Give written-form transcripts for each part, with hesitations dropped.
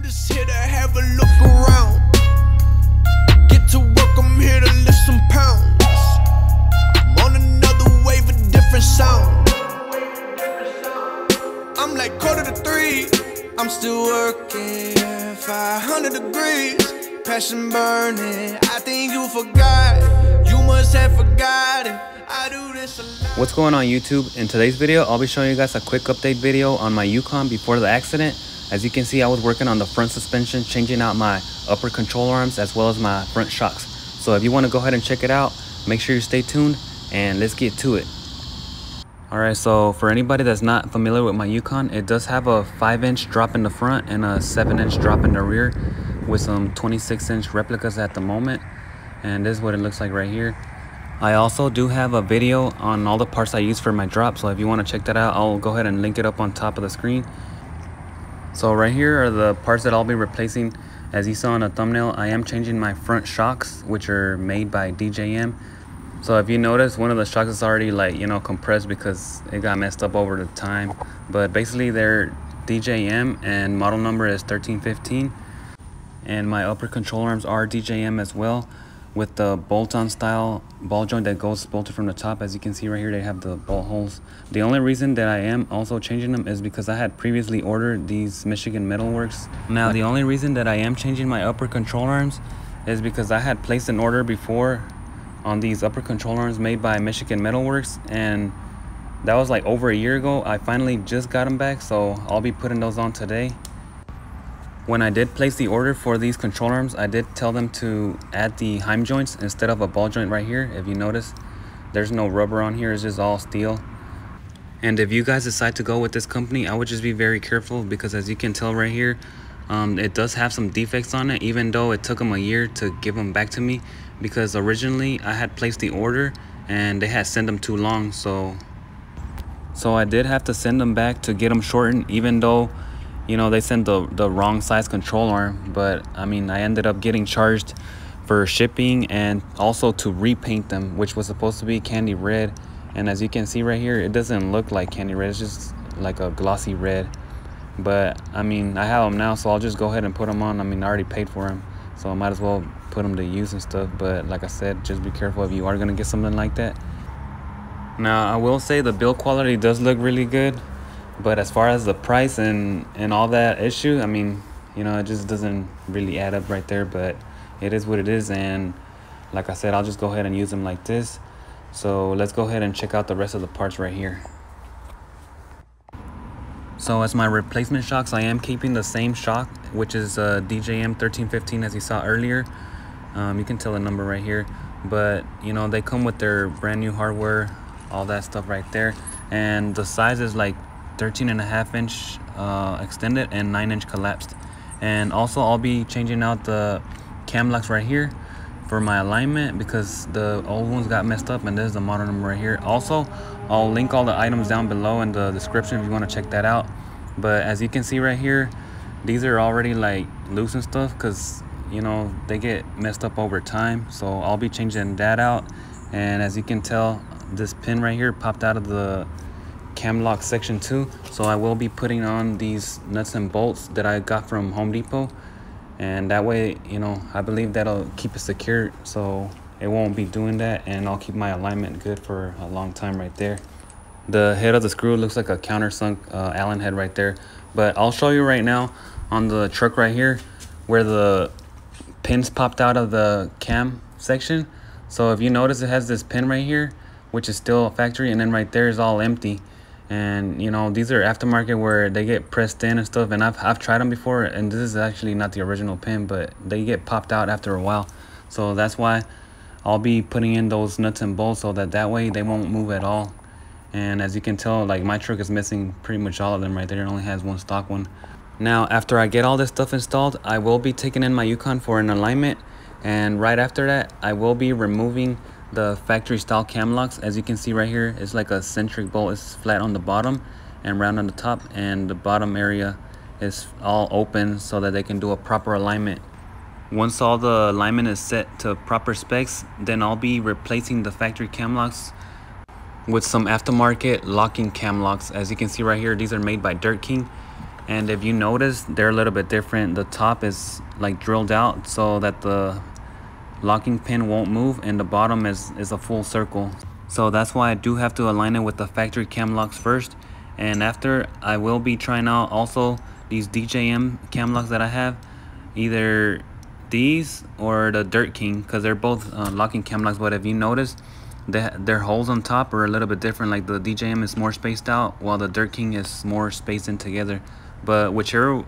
just here to have a look around. Get to work, I'm here to lift some pounds. I'm on another wave, a different sound. I'm like 2:45. I'm still working, 500 degrees, passion burning. I think you forgot, you must have forgotten. I do this a lot. What's going on YouTube? In today's video, I'll be showing you guys a quick update video on my Yukon before the accident. As you can see, I was working on the front suspension, changing out my upper control arms as well as my front shocks. So if you want to go ahead and check it out, make sure you stay tuned and let's get to it. Alright, so for anybody that's not familiar with my Yukon, it does have a 5-inch drop in the front and a 7-inch drop in the rear with some 26-inch replicas at the moment. And this is what it looks like right here. I also do have a video on all the parts I use for my drop, so if you want to check that out, I'll go ahead and link it up on top of the screen. So right here are the parts that I'll be replacing. As you saw in the thumbnail, I am changing my front shocks, which are made by DJM. So if you notice, one of the shocks is already compressed because it got messed up over the time. But basically they're DJM and model number is 1315. And my upper control arms are DJM as well, with the bolt-on style ball joint that goes bolted from the top. As you can see right here, they have the bolt holes. The only reason that I am also changing them is because I had previously ordered these Michigan Metalworks. Now the only reason that I am changing my upper control arms is because I had placed an order before on these upper control arms made by Michigan Metalworks, and that was like over a year ago. I finally just got them back, so I'll be putting those on today. When I did place the order for these control arms, I did tell them to add the heim joints instead of a ball joint right here. If you notice, there's no rubber on here, it's just all steel. And if you guys decide to go with this company, I would just be very careful, because as you can tell right here, it does have some defects on it, even though it took them a year to give them back to me, because originally I had placed the order and they had sent them too long. So I did have to send them back to get them shortened, even though they sent the wrong size control arm. But I mean, I ended up getting charged for shipping and also to repaint them, which was supposed to be candy red. And as you can see right here, it doesn't look like candy red, it's just like a glossy red. But I mean, I have them now, so I'll just go ahead and put them on. I mean, I already paid for them, so I might as well put them to use and stuff. But like I said, just be careful if you are gonna get something like that. Now I will say the build quality does look really good, but as far as the price and all that issue, I mean, it just doesn't really add up right there. But it is what it is, and like I said, I'll just go ahead and use them like this. So let's go ahead and check out the rest of the parts right here. So as my replacement shocks, I am keeping the same shock, which is DJM 1315, as you saw earlier. You can tell the number right here, but they come with their brand new hardware, all that stuff right there. And the size is like 13.5-inch extended and 9-inch collapsed. And also I'll be changing out the cam locks right here for my alignment, because the old ones got messed up, and this is the model number right here. Also, I'll link all the items down below in the description if you want to check that out. But as you can see right here, these are already like loose and stuff, because they get messed up over time. So I'll be changing that out. And as you can tell, this pin right here popped out of the cam lock section too, so I will be putting on these nuts and bolts that I got from Home Depot, and that way I believe that'll keep it secure, so it won't be doing that, and I'll keep my alignment good for a long time right there. The head of the screw looks like a countersunk Allen head right there, but I'll show you right now on the truck right here where the pins popped out of the cam section. So if you notice, it has this pin right here, which is still factory, and then right there is all empty. And these are aftermarket where they get pressed in and stuff, and I've tried them before, and this is actually not the original pin, but they get popped out after a while. So that's why I'll be putting in those nuts and bolts, so that way they won't move at all. And as you can tell, like, my truck is missing pretty much all of them right there. It only has one stock one. Now after I get all this stuff installed, I will be taking in my Yukon for an alignment, and right after that I will be removing the factory style cam locks. As you can see right here, it's like a centric bolt. It's flat on the bottom and round on the top, and the bottom area is all open so that they can do a proper alignment. Once all the alignment is set to proper specs, then I'll be replacing the factory cam locks with some aftermarket locking cam locks. As you can see right here, these are made by Dirt King, And if you notice, they're a little bit different. The top is like drilled out so that the locking pin won't move, and the bottom is a full circle. So that's why I do have to align it with the factory cam locks first. And after, I will be trying out also these DJM cam locks that I have, either these or the Dirt King, because they're both locking cam locks. But if you notice, their holes on top are a little bit different. Like the DJM is more spaced out, while the Dirt King is more spaced in together. But whichever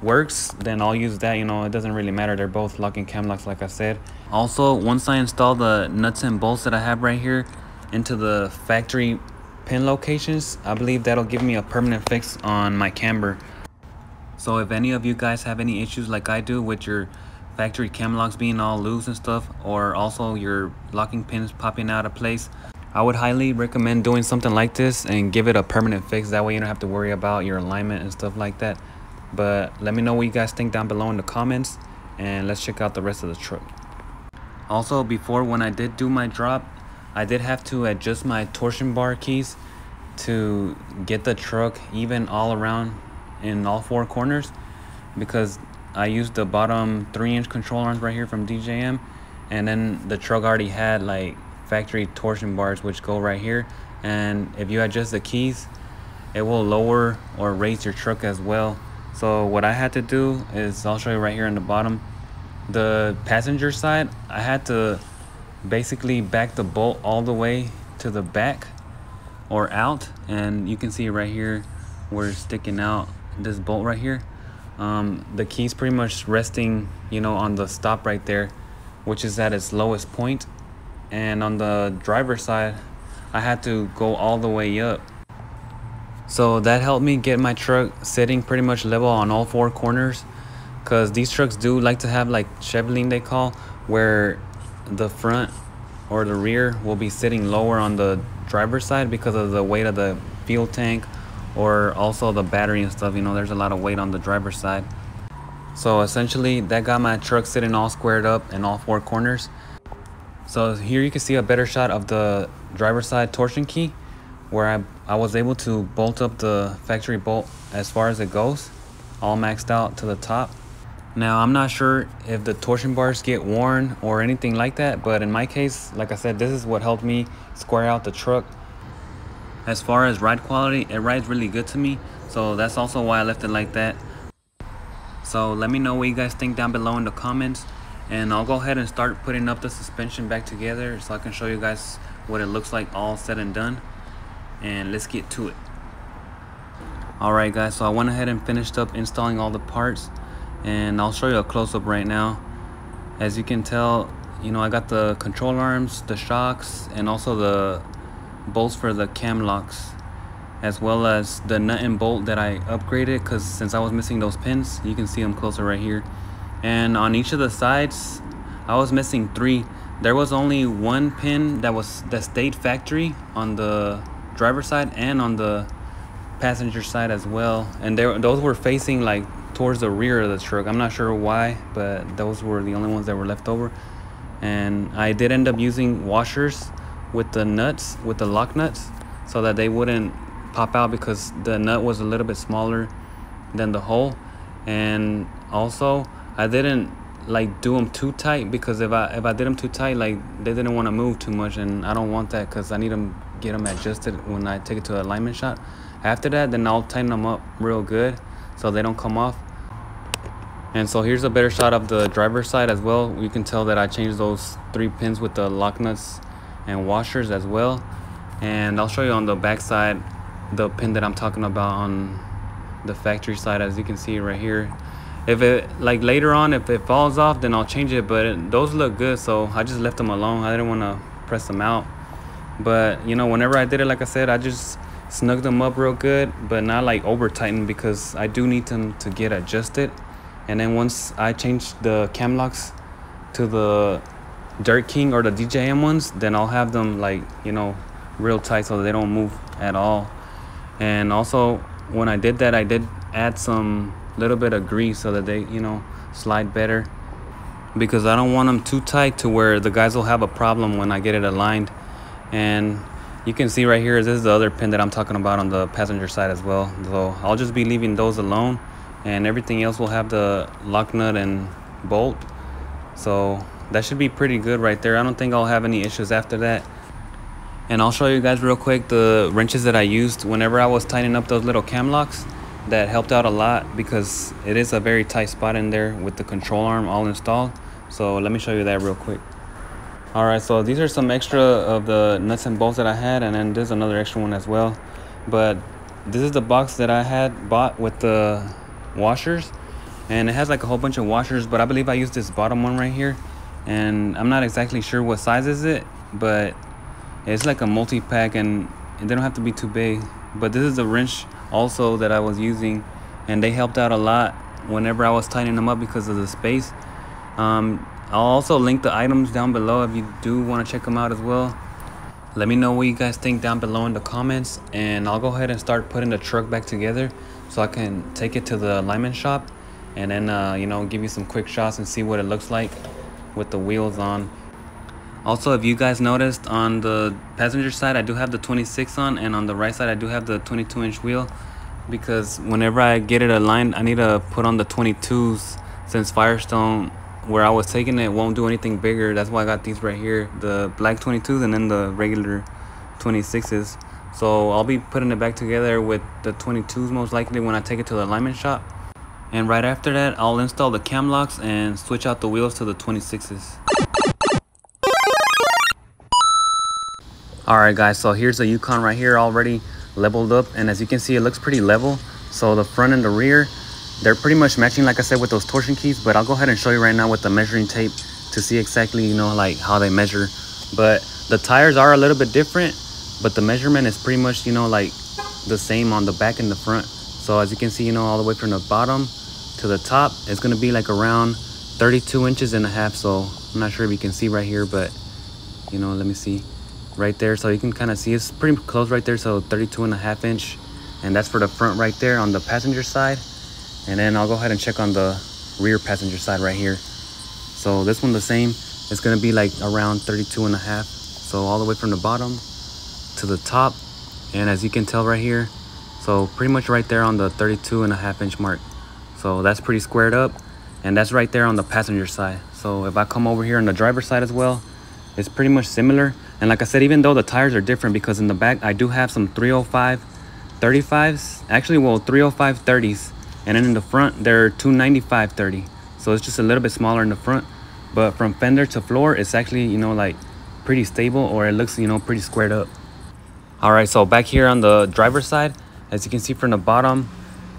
works, then I'll use that. You know, it doesn't really matter. They're both locking cam locks, like I said. Also, once I install the nuts and bolts that I have right here into the factory pin locations, I believe that'll give me a permanent fix on my camber. So if any of you guys have any issues like I do with your factory cam locks being all loose and stuff, or also your locking pins popping out of place, I would highly recommend doing something like this and give it a permanent fix. That way you don't have to worry about your alignment and stuff like that. But let me know what you guys think down below in the comments, and let's check out the rest of the truck. Also, before, when I did do my drop, I did have to adjust my torsion bar keys to get the truck even all around in all four corners, because I used the bottom 3-inch control arms right here from DJM, and then the truck already had like factory torsion bars which go right here, and if you adjust the keys, it will lower or raise your truck as well. So what I had to do is, I'll show you right here on the bottom, the passenger side, I had to basically back the bolt all the way to the back or out, and you can see right here where it's sticking out, this bolt right here. The key's pretty much resting, you know, on the stop right there, which is at its lowest point. And on the driver's side, I had to go all the way up. So that helped me get my truck sitting pretty much level on all four corners, because these trucks do like to have like cheveling, they call, where the front or the rear will be sitting lower on the driver's side because of the weight of the fuel tank, or also the battery and stuff. You know, there's a lot of weight on the driver's side. So essentially that got my truck sitting all squared up in all four corners. So here you can see a better shot of the driver's side torsion key, where I was able to bolt up the factory bolt as far as it goes, all maxed out to the top. Now, I'm not sure if the torsion bars get worn or anything like that, but in my case, like I said, this is what helped me square out the truck. As far as ride quality, it rides really good to me, so that's also why I left it like that. So let me know what you guys think down below in the comments, and I'll go ahead and start putting up the suspension back together so I can show you guys what it looks like all said and done. And let's get to it. Alright guys, so I went ahead and finished up installing all the parts, and I'll show you a close-up right now. As you can tell, you know, I got the control arms, the shocks, and also the bolts for the cam locks, as well as the nut and bolt that I upgraded, because since I was missing those pins, you can see them closer right here. And on each of the sides, I was missing 3. There was only 1 pin that stayed factory on the driver's side and on the passenger side as well, and those were facing like towards the rear of the truck. I'm not sure why, but those were the only ones that were left over. And I did end up using washers with the nuts, with the lock nuts, so that they wouldn't pop out, because the nut was a little bit smaller than the hole. And also I didn't like do them too tight, because if I did them too tight, like they didn't want to move too much, and I don't want that, because I need them, get them adjusted when I take it to an alignment shot. After that, then I'll tighten them up real good so they don't come off. And so here's a better shot of the driver's side as well. You can tell that I changed those 3 pins with the lock nuts and washers as well. And I'll show you on the back side the pin that I'm talking about on the factory side. As you can see right here, if it, like later on, if it falls off, then I'll change it, but those look good, so I just left them alone. I didn't want to press them out. But you know, whenever I did it, like I said, I just snugged them up real good, but not like over tightened, because I do need them to get adjusted. And then once I change the cam locks to the Dirt King or the DJM ones, then I'll have them like, you know, real tight so they don't move at all. And also when I did that, I did add some little bit of grease so that they, you know, slide better, because I don't want them too tight to where the guys will have a problem when I get it aligned. And You can see right here, this is the other pin that I'm talking about on the passenger side as well. So I'll just be leaving those alone, and everything else will have the lock nut and bolt. So that should be pretty good right there. I don't think I'll have any issues after that. And I'll show you guys real quick the wrenches that I used whenever I was tightening up those little cam locks. That helped out a lot because it is a very tight spot in there with the control arm all installed. So let me show you that real quick. Alright, so these are some extra of the nuts and bolts that I had, and then there's another extra one as well. But this is the box that I had bought with the washers, and it has like a whole bunch of washers, but I believe I used this bottom one right here, and I'm not exactly sure what size is it, but it's like a multi-pack, and they don't have to be too big. But this is the wrench also that I was using, and they helped out a lot whenever I was tightening them up because of the space. I'll also link the items down below if you do want to check them out as well. Let me know what you guys think down below in the comments, and I'll go ahead and start putting the truck back together so I can take it to the alignment shop, and then you know, give you some quick shots and see what it looks like with the wheels on. Also, if you guys noticed, on the passenger side I do have the 26 on, and on the right side I do have the 22-inch wheel, because whenever I get it aligned I need to put on the 22s, since Firestone where I was taking it won't do anything bigger. That's why I got these right here, the black 22s and then the regular 26s. So I'll be putting it back together with the 22s most likely when I take it to the alignment shop, and right after that I'll install the cam locks and switch out the wheels to the 26s. Alright guys, so here's the Yukon right here already leveled up, and as you can see it looks pretty level. So the front and the rear, they're pretty much matching, like I said, with those torsion keys, but I'll go ahead and show you right now with the measuring tape to see exactly, you know, like how they measure. But the tires are a little bit different, but the measurement is pretty much, you know, like the same on the back and the front. So as you can see, you know, all the way from the bottom to the top, it's going to be like around 32 inches and a half. So I'm not sure if you can see right here, but you know, let me see right there. So you can kind of see it's pretty close right there. So 32 and a half inch, and that's for the front right there on the passenger side. And then I'll go ahead and check on the rear passenger side right here. So this one the same, it's going to be like around 32 and a half. So all the way from the bottom to the top, and as you can tell right here, so pretty much right there on the 32 and a half inch mark. So that's pretty squared up, and that's right there on the passenger side. So if I come over here on the driver's side as well, it's pretty much similar. And like I said, even though the tires are different, because in the back I do have some 305 35s, actually, well, 305 30s, and then in the front they're 295 30. So it's just a little bit smaller in the front, but from fender to floor it's actually, you know, like pretty stable, or it looks, you know, pretty squared up. All right, so back here on the driver's side, as you can see from the bottom,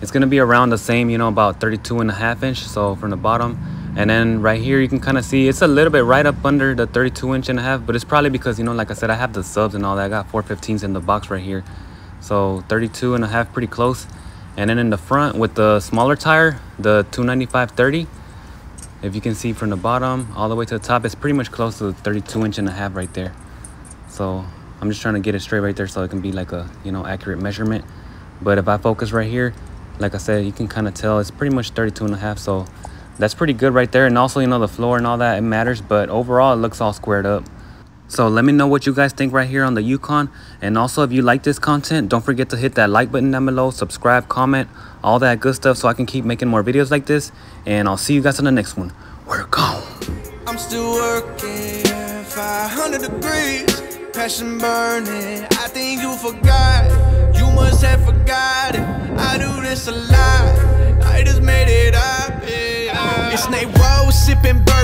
it's going to be around the same, you know, about 32 and a half inch. So from the bottom, and then right here you can kind of see it's a little bit right up under the 32 inch and a half, but it's probably because, you know, like I said, I have the subs and all that. I got 415s in the box right here, so 32 and a half, pretty close. And then in the front with the smaller tire, the 295 30, if you can see from the bottom all the way to the top, it's pretty much close to the 32 inch and a half right there. So I'm just trying to get it straight right there so it can be like a, you know, accurate measurement. But if I focus right here, like I said, you can kind of tell it's pretty much 32 and a half. So that's pretty good right there. And also, you know, the floor and all that, it matters, but overall it looks all squared up. So let me know what you guys think right here on the Yukon. And also, if you like this content, don't forget to hit that like button down below, subscribe, comment, all that good stuff, so I can keep making more videos like this. And I'll see you guys on the next one. We're gone. I'm still working 500 degrees, passion burning. I think you forgot, you must have forgotten. I do this a lot, I just made it up, yeah. It's Nate Rose sipping bourbon.